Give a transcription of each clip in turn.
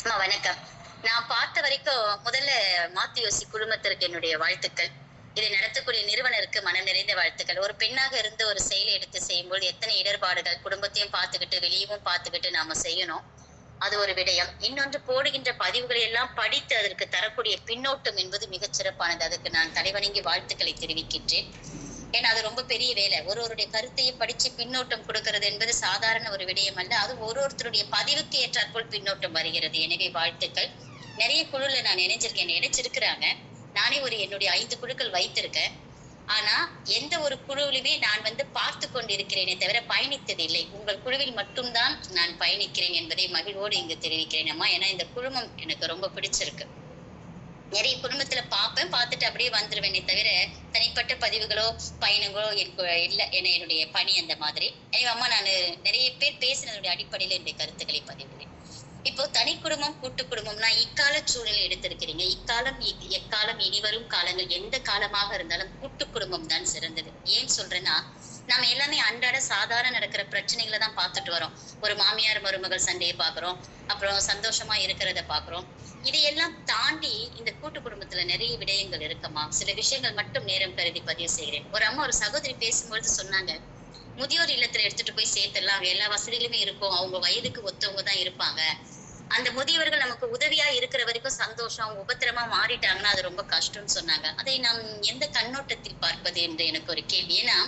வணக்கம். நான் பார்த்த வரைக்கும் முதல்ல மாத்தி யோசி குழுமத்திற்கு என்னுடைய வாழ்த்துக்கள். இதை நடத்தக்கூடிய நிறுவனருக்கு மனம் நிறைந்த வாழ்த்துக்கள். ஒரு பெண்ணாக இருந்து ஒரு செயலை எடுத்து செய்யும்போது எத்தனை இடர்பாடுகள், குடும்பத்தையும் பார்த்துக்கிட்டு, வெளியவும் பார்த்துக்கிட்டு நாம செய்யணும். அது ஒரு விடயம். இன்னொன்று, போடுகின்ற பதிவுகளை எல்லாம் படித்து அதற்கு தரக்கூடிய பின்னோட்டம் என்பது மிகச் சிறப்பானது. அதுக்கு நான் தலைவணங்கி வாழ்த்துக்களை தெரிவிக்கின்றேன். ஏன்னா அது ரொம்ப பெரிய வேலை. ஒருவருடைய கருத்தையும் படிச்சு பின்னோட்டம் கொடுக்கிறது என்பது சாதாரண ஒரு விடயம் அல்ல. அது ஒருத்தருடைய பதிவுக்கு ஏற்றாற்போல் பின்னோட்டம் வருகிறது. எனவே வாழ்த்துக்கள். நிறைய குழுல நான் இணைஞ்சிருக்கேன், இணைச்சிருக்கிறாங்க. நானே என்னுடைய 5 குழுக்கள் வைத்திருக்கேன். ஆனா எந்த ஒரு குழுவிலுமே நான் பார்த்து கொண்டிருக்கிறேனே தவிர பயணித்தது இல்லை. உங்கள் குழுவில் மட்டும்தான் நான் பயணிக்கிறேன் என்பதை மகிழ்வோடு இங்கு தெரிவிக்கிறேன் அம்மா. ஏன்னா இந்த குழுமம் எனக்கு ரொம்ப பிடிச்சிருக்கு. நிறைய குடும்பத்துல பார்ப்பேன், பார்த்துட்டு அப்படியே வந்துருவேனே தவிர தனிப்பட்ட பதிவுகளோ பயணங்களோ எனக்கு இல்லை. ஏன்னா என்னுடைய பணி அந்த மாதிரி. எனவே அம்மா, நான் நிறைய பேர் பேசினதுடைய அடிப்படையில என்னுடைய கருத்துக்களை பதிவுகிறேன். இப்போ தனி குடும்பம் கூட்டு குடும்பம்னா இக்கால சூழ்நிலை எடுத்திருக்கிறீங்க. இக்காலம் எக்காலம் இனிவரும் காலங்கள் எந்த காலமாக இருந்தாலும் கூட்டு குடும்பம் தான் சிறந்தது. ஏன் சொல்றேன்னா, நம்ம எல்லாமே அன்றாட சாதாரண நடக்கிற பிரச்சனைகளை தான் பார்த்துட்டு வரோம். ஒரு மாமியார் மருமகள் சண்டையை பாக்குறோம், அப்புறம் சந்தோஷமா இருக்கிறத பாக்குறோம். இதையெல்லாம் தாண்டி இந்த கூட்டு குடும்பத்துல நிறைய விடயங்கள் இருக்குமா. சில விஷயங்கள் மட்டும் நேரம் கருதி பதிவு செய்கிறேன். ஒரு அம்மா, ஒரு சகோதரி பேசும்பொழுது சொன்னாங்க, முதியோர் இல்லத்துல எடுத்துட்டு போய் சேர்த்துடலாம், எல்லா வசதிகளுமே இருக்கும், அவங்க வயதுக்கு ஒத்தவங்க தான் இருப்பாங்க, அந்த முதியவர்கள் நமக்கு உதவியா இருக்கிற வரைக்கும் சந்தோஷம், அவங்க உபத்திரமா மாறிட்டாங்கன்னா அது ரொம்ப கஷ்டம்னு சொன்னாங்க. அதை நாம் எந்த கண்ணோட்டத்தில் பார்ப்பது என்று எனக்கு ஒரு கேள்வி. ஏன்னா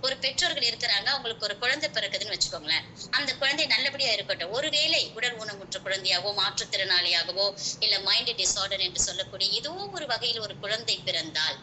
ஒரு பெற்றோர்கள் இருக்கிறாங்க, அவங்களுக்கு ஒரு குழந்தை பிறக்குதுன்னு வச்சுக்கோங்களேன். அந்த குழந்தை நல்லபடியா இருக்கட்டும். ஒருவேளை உடல் ஊனமுற்ற குழந்தையாவோ, மாற்றுத்திறனாளியாகவோ, இல்ல மைண்ட் டிசார்டர் என்று சொல்லக்கூடிய ஏதோ ஒரு வகையில் ஒரு குழந்தை பிறந்தால்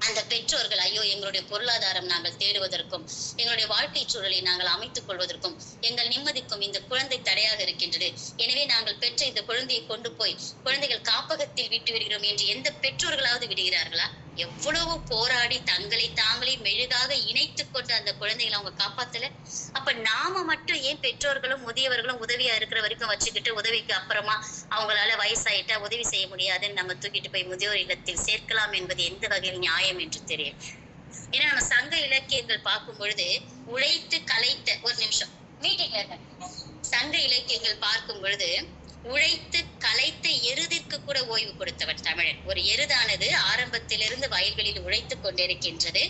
அந்த பெற்றோர்கள், ஐயோ, எங்களுடைய பொருளாதாரம் நாங்கள் தேடுவதற்கும், எங்களுடைய வாழ்க்கை சூழலை நாங்கள் அமைத்துக் கொள்வதற்கும், எங்கள் நிம்மதிக்கும் இந்த குழந்தை தடையாக இருக்கின்றது, எனவே நாங்கள் பெற்ற இந்த குழந்தையை கொண்டு போய் குழந்தைகள் காப்பகத்தில் விட்டு விடுகிறோம் என்று எந்த பெற்றோர்களாவது விடுகிறார்களா? எவ்வளவு போராடி தங்களை தாங்களே மெழுகாக இணைத்துக் கொண்டு அந்த குழந்தைகளை அவங்க காப்பாத்தல. அப்ப நாம மட்டும் ஏன் பெற்றோர்களும் முதியவர்களும் உதவியா இருக்கிற வரைக்கும் வச்சுக்கிட்டு, உதவிக்கு அப்புறமா அவங்களால வயசாயிட்டா உதவி செய்ய முடியாதுன்னு நம்ம தூக்கிட்டு போய் முதியோர் இல்லத்தில் சேர்க்கலாம் என்பது எந்த வகையில் நியாயம் என்று தெரியும். ஏன்னா நம்ம சங்க இலக்கியங்கள் பார்க்கும் பொழுது உழைத்து கலைத்த, ஒரு நிமிஷம் மீட்டிங்ல, சங்க இலக்கியங்கள் பார்க்கும் பொழுது உழைத்து கலைத்த எருதிற்கு கூட ஓய்வு கொடுத்தவர் தமிழன். ஒரு எருதானது ஆரம்பத்திலிருந்து வயல்களில் உழைத்துக் கொண்டிருக்கின்றது.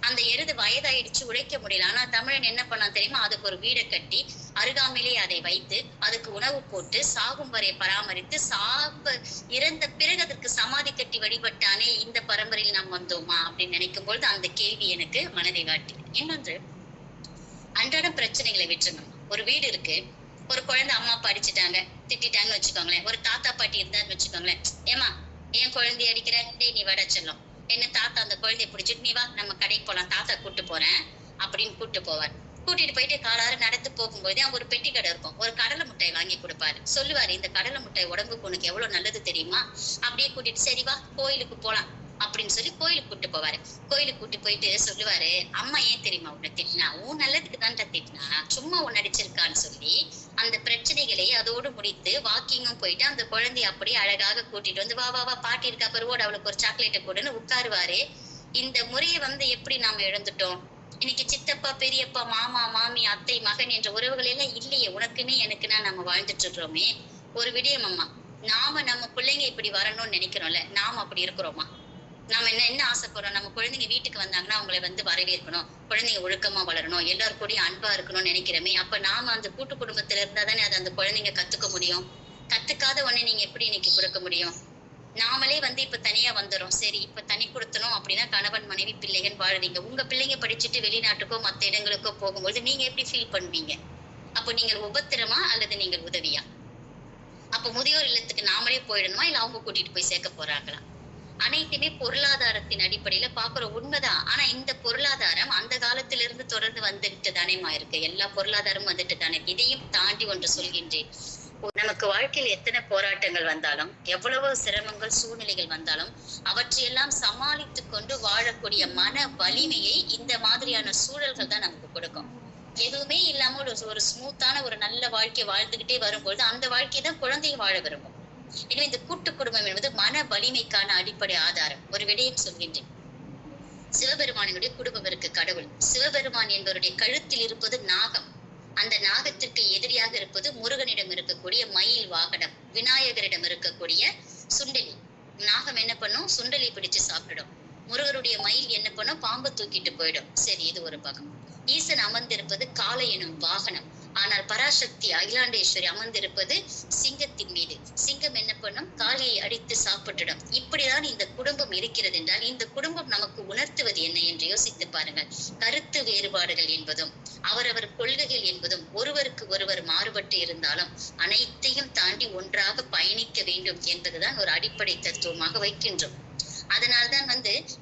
அந்த எருது வயதாயிடுச்சு, உழைக்க முடியல. ஆனா தமிழன் என்ன பண்ணா தெரியுமா? அதுக்கு ஒரு வீடை கட்டி அருகாமையிலே அதை வைத்து அதுக்கு உணவு போட்டு சாகும் வரை பராமரித்து இறந்த பிறகு அதற்கு சமாதி கட்டி வழிபட்டானே. இந்த பரம்பரையில் நாம் வந்தோமா அப்படின்னு நினைக்கும் பொழுது அந்த கேள்வி எனக்கு மனதை வாட்டி. இன்னொன்று, அன்றாட பிரச்சனைகளை விட்டுருங்க. ஒரு வீடு இருக்கு, ஒரு குழந்தை அம்மா அப்பா அடிச்சுட்டாங்க, திட்டாங்கன்னு வச்சுக்கோங்களேன். ஒரு தாத்தா பாட்டி இருந்தான்னு வச்சுக்கோங்களேன். ஏமா, என் குழந்தைய அடிக்கிற, டேய் நீ வட செல்லும், என்ன தாத்தா அந்த குழந்தைய பிடிச்சிட்டு நீ வா நம்ம கடைக்கு போலாம், தாத்தா கூட்டு போறேன் அப்படின்னு கூட்டு போவார். கூட்டிட்டு போயிட்டு காலாறு நடந்து போகும்போது அவங்க ஒரு பெட்டி கடை இருக்கும், ஒரு கடலை முட்டாய் வாங்கி கொடுப்பாரு. சொல்லுவாரு, இந்த கடலை முட்டாய் உடம்புக்கு உனக்கு எவ்வளவு நல்லது தெரியுமா? அப்படியே கூட்டிட்டு சரி வா கோயிலுக்கு போலாம் அப்படின்னு சொல்லி கோயிலுக்கு கூட்டு போவாரு. கோயிலுக்கு கூட்டு போயிட்டு சொல்லுவாரு, அம்மா ஏன் தெரியுமா உன்னை திட்டினா? உன் நல்லதுக்கு தான்டா திட்டினா, சும்மா உன்னை அடிச்சிருக்கான்னு சொல்லி அந்த பிரச்சனைகளை அதோடு முடித்து வாக்கிங்கும் போயிட்டு அந்த குழந்தைய அப்படியே அழகாக கூட்டிட்டு வந்து, வா வா வா பாட்டி இருக்கா பருவோடு, அவளுக்கு ஒரு சாக்லேட்டை போடுன்னு உட்காருவாரு. இந்த முறையை எப்படி நாம இழந்துட்டோம்? இன்னைக்கு சித்தப்பா, பெரியப்பா, மாமா, மாமி, அத்தை, மகன் என்ற உறவுகள் எல்லாம் இல்லையே. உனக்குன்னு எனக்குன்னா நம்ம வாழ்ந்துட்டு இருக்கிறோமே. ஒரு விடயம் அம்மா, நாம நம்ம பிள்ளைங்க இப்படி வரணும்னு நினைக்கிறோம்ல, நாம அப்படி இருக்கிறோமா? நாம என்ன ஆசைப்படுறோம்? நம்ம குழந்தைங்க வீட்டுக்கு வந்தாங்கன்னா அவங்களை வரவேற்கணும், குழந்தைங்க ஒழுக்கமா வளரணும், எல்லாரும் கூடயும் அன்பா இருக்கணும்னு நினைக்கிறோமே. அப்ப நாம அந்த கூட்டு குடும்பத்துல இருந்தா தானே அது அந்த குழந்தைங்க கத்துக்க முடியும். கத்துக்காத உடனே நீங்க எப்படி இன்னைக்கு கொடுக்க முடியும்? நாமளே இப்ப தனியா வந்துடும். சரி, இப்ப தனி கொடுத்தனும் அப்படின்னா கணவன் மனைவி பிள்ளைகள் வாழுறீங்க. உங்க பிள்ளைங்க படிச்சுட்டு வெளிநாட்டுக்கோ மத்த இடங்களுக்கோ போகும்போது நீங்க எப்படி ஃபீல் பண்ணுவீங்க? அப்போ நீங்கள் உபத்திரமா அல்லது நீங்கள் உதவியா? அப்ப முதியோர் இல்லத்துக்கு நாமளே போயிடணுமா, இல்ல அவங்க கூட்டிட்டு போய் சேர்க்க போறாங்களா? அனைத்துமே பொருளாதாரத்தின் அடிப்படையில பாக்குறோம், உண்மைதான். ஆனா இந்த பொருளாதாரம் அந்த காலத்திலிருந்து தொடர்ந்து வந்துட்டு தானேமா இருக்கு. எல்லா பொருளாதாரமும் வந்துட்டு தானே. இதையும் தாண்டி ஒன்று சொல்கின்றேன், நமக்கு வாழ்க்கையில் எத்தனை போராட்டங்கள் வந்தாலும், எவ்வளவு சிரமங்கள் சூழ்நிலைகள் வந்தாலும் அவற்றையெல்லாம் சமாளித்து கொண்டு வாழக்கூடிய மன வலிமையை இந்த மாதிரியான சூழல்கள் தான் நமக்கு கொடுக்கும். எதுவுமே இல்லாம ஒரு ஸ்மூத்தான ஒரு நல்ல வாழ்க்கை வாழ்ந்துகிட்டே வரும்பொழுது அந்த வாழ்க்கையை தான் குழந்தையும் வாழ விரும்பும். எனவே இந்த கூட்டு குடும்பம் என்பது மன வலிமைக்கான அடிப்படை ஆதாரம். ஒரு விடயம் சொல்கின்றேன், சிவபெருமானினுடைய குடும்பம் இருக்கு, கடவுள். சிவபெருமான் என்பவருடைய கழுத்தில் இருப்பது நாகம். அந்த நாகத்திற்கு எதிரியாக இருப்பது முருகனிடம் இருக்கக்கூடிய மயில் வாகனம். விநாயகரிடம் இருக்கக்கூடிய சுண்டலி. நாகம் என்ன பண்ணும்? சுண்டலி பிடிச்சு சாப்பிடும். முருகருடைய மயில் என்ன பண்ணும்? பாம்பு தூக்கிட்டு போயிடும். சரி, இது ஒரு பக்கம். ஈசன் அமர்ந்திருப்பது காளை எனும் வாகனம். ஆனால் பராசக்தி அகிலாண்டேஸ்வரி அமர்ந்திருப்பது சிங்கத்தின் மீது. சிங்கம் என்ன பண்ணும்? காளியை அடித்து சாப்பிட்டுடும். இப்படிதான் இந்த குடும்பம் இருக்கிறது என்றால் இந்த குடும்பம் நமக்கு உணர்த்துவது என்ன என்று யோசித்து பாருங்கள். கருத்து வேறுபாடுகள் என்பதும் அவரவர் கொள்கைகள் என்பதும் ஒருவருக்கு ஒருவர் மாறுபட்டு இருந்தாலும் அனைத்தையும் தாண்டி ஒன்றாக பயணிக்க வேண்டும் என்பதுதான் ஒரு அடிப்படை தத்துவமாக வைக்கின்றோம். அதனால்தான்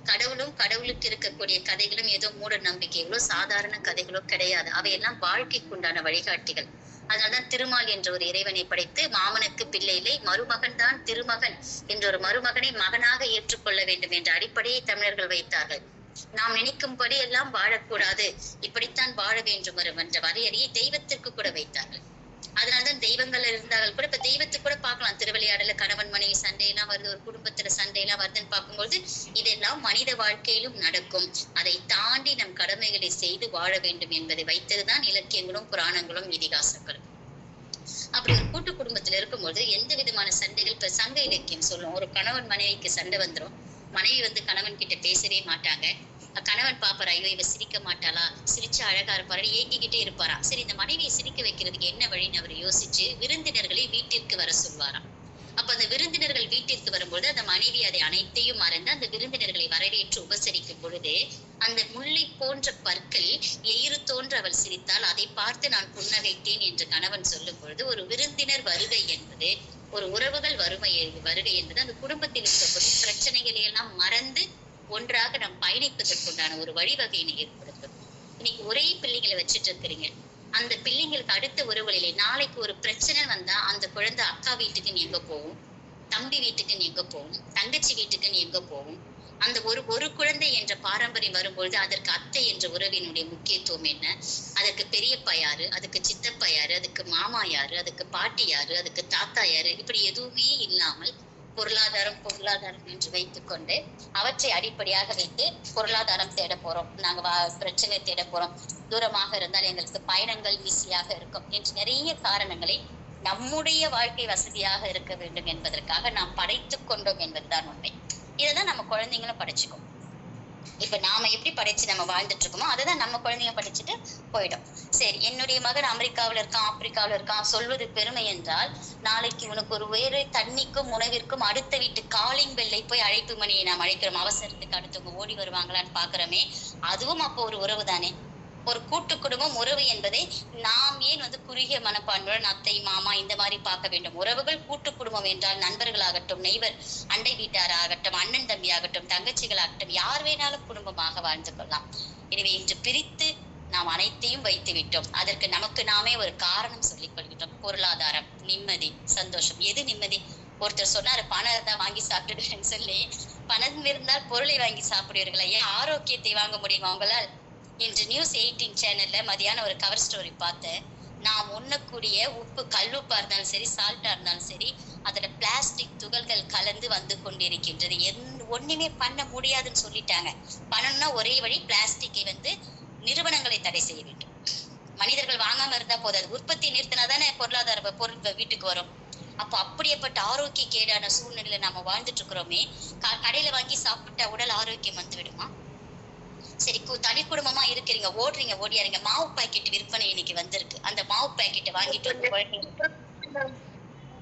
கடவுளும் கடவுளுக்கு இருக்கக்கூடிய கதைகளும் ஏதோ மூட நம்பிக்கைகளோ சாதாரண கதைகளோ கிடையாது. அவையெல்லாம் வாழ்க்கைக்கு உண்டான வழிகாட்டிகள். அதனால்தான் திருமால் என்ற ஒரு இறைவனை படைத்து மாமனுக்கு பிள்ளை இல்லை, மருமகன் தான் திருமகன் என்ற ஒரு மருமகனை மகனாக ஏற்றுக்கொள்ள வேண்டும் என்ற அடிப்படையை தமிழர்கள் வைத்தார்கள். நாம் நினைக்கும்படி எல்லாம் வாழக்கூடாது, இப்படித்தான் வாழ வேண்டும் என்ற வரையறையை தெய்வத்திற்கு கூட வைத்தார்கள். அதனால்தான் தெய்வங்கள் இருந்தார்கள் கூட. இப்ப தெய்வத்துக்கு கூட பார்க்கலாம், திருவிளையாடல கணவன் மனைவி சண்டையெல்லாம் வருது, ஒரு குடும்பத்துல சண்டையெல்லாம் வருதுன்னு பார்க்கும்போது இதெல்லாம் மனித வாழ்க்கையிலும் நடக்கும். அதை தாண்டி நம் கடமைகளை செய்து வாழ வேண்டும் என்பதை வைத்ததுதான் இலக்கியங்களும் புராணங்களும் இதிகாசங்களும். அப்படி ஒரு கூட்டு குடும்பத்துல இருக்கும்போது எந்த விதமான சண்டைகள், இப்ப சங்க இலக்கியம் சொல்லும், ஒரு கணவன் மனைவிக்கு சண்டை வந்துடும். மனைவி கணவன் கிட்ட பேசவே மாட்டாங்க. கணவன் பாப்பாரா, ஐயோ இவ சிரிக்க மாட்டாளா, சிரிச்சா அழகா இருப்பாரு, ஏங்கிக்கிட்டே இருப்பாரா. சரி, இந்த மனைவியை சிரிக்க வைக்கிறதுக்கு என்ன வழின்னு அவர் யோசிச்சு விருந்தினர்களை வீட்டிற்கு வர சொல்வாராம். அப்ப அந்த விருந்தினர்கள் வீட்டிற்கு வரும்போது அந்த மனைவி அதை அனைத்தையும் மறந்து அந்த விருந்தினர்களை வரவேற்று உபசரிக்கும் பொழுது அந்த முல்லை போன்ற பற்கள் எயிறு தோன்ற அவள் சிரித்தால் அதை பார்த்து நான் புன்னகைத்தேன் என்று கணவன் சொல்லும் பொழுது ஒரு விருந்தினர் வருகை என்பது, ஒரு உறவுகள் வருகை என்பது அந்த குடும்பத்தில் இருக்கக்கூடிய பிரச்சனைகளை எல்லாம் மறந்து ஒன்றாக நாம் பயணிப்பதற்குண்டான ஒரு வழிவகையினை ஏற்படுத்தும். இன்னைக்கு ஒரே பிள்ளைங்களை வச்சுட்டு இருக்கிறீங்க, அந்த பிள்ளைங்களுக்கு அடுத்த உறவுகளிலே நாளைக்கு ஒரு பிரச்சனை வந்தா அந்த குழந்தை அக்கா வீட்டுக்குன்னு எங்க போகும், தம்பி வீட்டுக்குன்னு எங்க போகும், தங்கச்சி வீட்டுக்குன்னு எங்க போகும். அந்த ஒரு குழந்தை என்ற பாரம்பரியம் வரும்பொழுது அதற்கு அத்தை என்ற உறவினுடைய முக்கியத்துவம் என்ன, அதற்கு பெரியப்பா யாரு, அதுக்கு சித்தப்பா யாரு, அதுக்கு மாமா யாரு, அதுக்கு பாட்டி யாரு, அதுக்கு தாத்தா யாரு, இப்படி எதுவுமே இல்லாமல் பொருளாதாரம் என்று வைத்துக் கொண்டு அவற்றை அடிப்படையாக வைத்து பொருளாதாரம் தேட போறோம், நாங்க பிரச்சனை தேட போறோம், தூரமாக இருந்தால் எங்களுக்கு பயணங்கள் ஈஸியாக இருக்கும் என்று நிறைய காரணங்களை நம்முடைய வாழ்க்கை வசதியாக இருக்க வேண்டும் என்பதற்காக நாம் படைத்துக் கொண்டோம் என்பதுதான் உண்மை. இதைதான் நம்ம குழந்தைங்களும் படைச்சுக்கும். இப்ப நாம எப்படி படைச்சு நம்ம வாழ்ந்துட்டு இருக்கோமோ அதைதான் நம்ம குழந்தைங்க படிச்சுட்டு போயிடும். சரி, என்னுடைய மகன் அமெரிக்காவில இருக்கான், ஆப்பிரிக்காவில இருக்கான் சொல்வது பெருமை என்றால் நாளைக்கு உனக்கு ஒரு வேறு தண்ணிக்கும் உணவிற்கும் அடுத்த வீட்டு காலிங் பெல்லை போய் அழைப்பு மணியை நாம் அழைக்கிறோம், அவசரத்துக்கு அடுத்தவங்க ஓடி வருவாங்களான்னு பாக்குறோமே, அதுவும் அப்போ ஒரு உறவு தானே. ஒரு கூட்டு குடும்பம் உறவு என்பதை நாம் ஏன் குறுகிய மனப்பான்மையுடன் அத்தை மாமா இந்த மாதிரி பார்க்க வேண்டும். உறவுகள் கூட்டு குடும்பம் என்றால் நண்பர்களாகட்டும், நெய்வர் அண்டை வீட்டாராகட்டும், அண்ணன் தம்பி ஆகட்டும், தங்கச்சிகளாகட்டும், யார் வேணாலும் குடும்பமாக வாழ்ந்து கொள்ளலாம். எனவே இன்று பிரித்து நாம் அனைத்தையும் வைத்து விட்டோம். அதற்கு நமக்கு நாமே ஒரு காரணம் சொல்லிக் கொள்கின்றோம். பொருளாதாரம், நிம்மதி, சந்தோஷம். எது நிம்மதி? ஒருத்தர் சொன்னாரு பணம் தான் வாங்கி சாப்பிட்டுடுன்னு சொல்லி. பணம் இருந்தால் பொருளை வாங்கி சாப்பிடுவீர்களா? ஏன் ஆரோக்கியத்தை வாங்க முடியுமா உங்களால்? இன்று நியூஸ் 18 சேனல்ல மதியான ஒரு கவர் ஸ்டோரி பார்த்தேன். நாம் உண்ணக்கூடிய உப்பு, கல்லுப்பா இருந்தாலும் சரி, சால்ட்டா இருந்தாலும் சரி, அதுல பிளாஸ்டிக் துகள்கள் கலந்து கொண்டிருக்கின்றது. ஒண்ணுமே பண்ண முடியாதுன்னு சொல்லிட்டாங்க. பண்ணணும்னா ஒரே வழி, பிளாஸ்டிக்கை நிறுவனங்களை தடை செய்ய வேண்டும். மனிதர்கள் வாங்காம இருந்தா போதாது, உற்பத்தி நிறுத்தினாதானே பொருளாதார பொருள் வீட்டுக்கு வரும். அப்போ அப்படியேப்பட்ட ஆரோக்கிய கேடான சூழ்நிலையில நாம வாழ்ந்துட்டு இருக்கிறோமே. கடையில வாங்கி சாப்பிட்டா உடல் ஆரோக்கியம் விடுமா? சரி, தனி குடும்பமா இருக்கிறீங்க, ஓடியாருங்க. மாவு பாக்கெட் விற்பனை இன்னைக்கு வந்திருக்கு. அந்த மாவு பாக்கெட்டை வாங்கிட்டு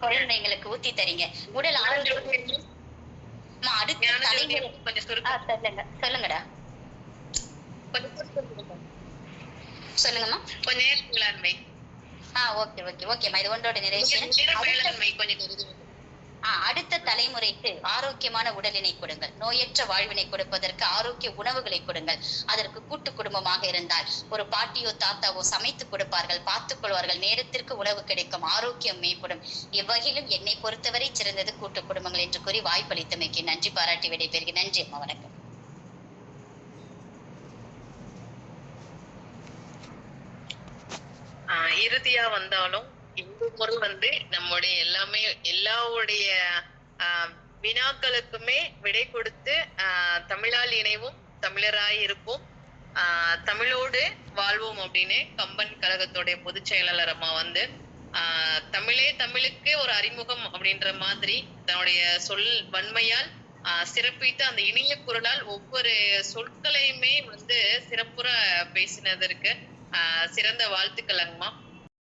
குழந்தைங்களுக்கு ஊத்தி தரீங்க. உடல் ஆரோக்கியம். சொல்லுங்கடா, சொல்லுங்கம்மா. ஓகேம்மா, இது ஒன்றோட நிறைவேற்ற. அடுத்த தலைமுறைக்கு ஆரோக்கியமான உடலினை கொடுங்கள், நோயற்ற வாழ்வினை கொடுப்பதற்கு ஆரோக்கிய உணவுகளை கொடுங்கள். அதற்கு கூட்டு குடும்பமாக இருந்தால் ஒரு பாட்டியோ தாத்தாவோ சமைத்து கொடுப்பார்கள், பார்த்துக் கொள்வார்கள், நேரத்திற்கு உணவு கிடைக்கும், ஆரோக்கியம் மேம்படும். இவ்வகையிலும் என்னை பொறுத்தவரை சிறந்தது கூட்டு குடும்பங்கள் என்று கூறி வாய்ப்பளித்தமைக்கு நன்றி பாராட்டி விடைபெறுகிறேன். நன்றி அம்மா, வணக்கம். இறுதியா வந்தாலும் இந்த முறை நம்முடைய எல்லாவுடைய வினாக்களுக்குமே விடை கொடுத்து தமிழால் இணைவும், தமிழராய் இருப்போம், தமிழோடு வாழ்வோம் அப்படின்னு கம்பன் கழகத்துடைய பொதுச் செயலாளர் அம்மா தமிழே தமிழுக்கே ஒரு அறிமுகம் அப்படின்ற மாதிரி தன்னுடைய சொல் வன்மையால் சிறப்பித்து அந்த இனிய குரலால் ஒவ்வொரு சொற்களையுமே வந்து சிறப்புற பேசினதற்கு சிறந்த வாழ்த்துக்கள் அம்மா.